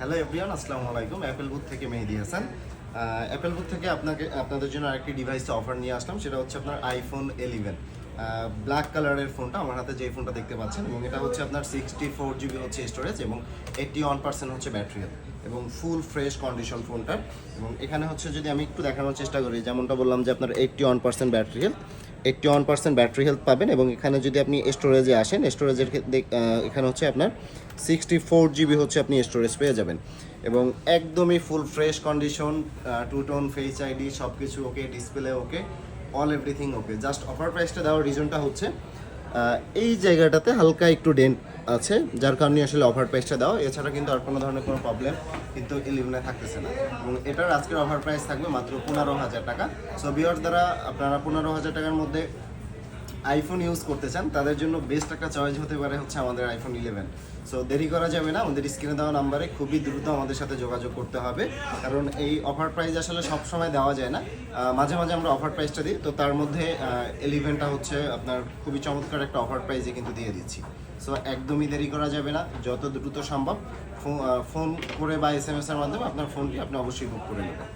Hello everyone, আসসালামু আলাইকুম। Apple booth থেকে মেহেদি হাসান। অ্যাপেল বুথ থেকে আপনাদের জন্য আরেকটি ডিভাইসে অফার নিয়ে আসলাম। সেটা হচ্ছে আপনার আইফোন 11 ব্ল্যাক কালারের ফোনটা। আমার হাতে যে ফোনটা দেখতে পাচ্ছেন, এবং এটা হচ্ছে আপনার 64 GB হচ্ছে স্টোরেজ এবং 81% হচ্ছে ব্যাটারি হেলথ এবং ফুল ফ্রেশ কন্ডিশন ফোনটার। এবং এখানে হচ্ছে যদি আমি একটু দেখানোর চেষ্টা করি, যেমনটা বললাম যে আপনার 81% ব্যাটারি হেলথ, 81% ব্যাটারি হেলথ পাবেন। এবং এখানে যদি আপনি স্টোরেজে আসেন, স্টোরেজের এখানে হচ্ছে আপনার 64 GB হচ্ছে আপনি স্টোরেজ পেয়ে যাবেন। এবং একদমই full fresh condition, two tone face ID সব কিছু okay, display okay, all everything okay. Just offer প্রাইসটা দেওয়ার রিজনটা হচ্ছে এই জায়গাটাতে হালকা একটু ডেন্ট আছে, যার কারণে আসলে অফার প্রাইসটা দেওয়া। এছাড়া কিন্তু আর কোনো ধরনের কোনো প্রবলেম কিন্তু 11 থাকতেছে না। এবং এটার আজকের অফার প্রাইস থাকবে মাত্র 15,000 টাকা। সো ভিউয়ার্স, দ্বারা আপনারা 15,000 টাকার মধ্যে আইফোন ইউজ করতে চান, তাদের জন্য বেস্ট একটা চয়েস হতে পারে হচ্ছে আমাদের আইফোন 11। সো দেরি করা যাবে না, আমাদের স্ক্রিনে দেওয়া নাম্বারে খুবই দ্রুত আমাদের সাথে যোগাযোগ করতে হবে, কারণ এই অফার প্রাইস আসলে সব সময় দেওয়া যায় না। মাঝে মাঝে আমরা অফার প্রাইসটা দিই, তো তার মধ্যে 11টা হচ্ছে আপনার খুবই চমৎকার একটা অফার প্রাইসে কিন্তু দিয়ে দিচ্ছি। সো একদমই দেরি করা যাবে না, যত দ্রুত সম্ভব ফোন করে বা SMS এর মাধ্যমে আপনার ফোনটি আপনি অবশ্যই বুক করে নেবেন।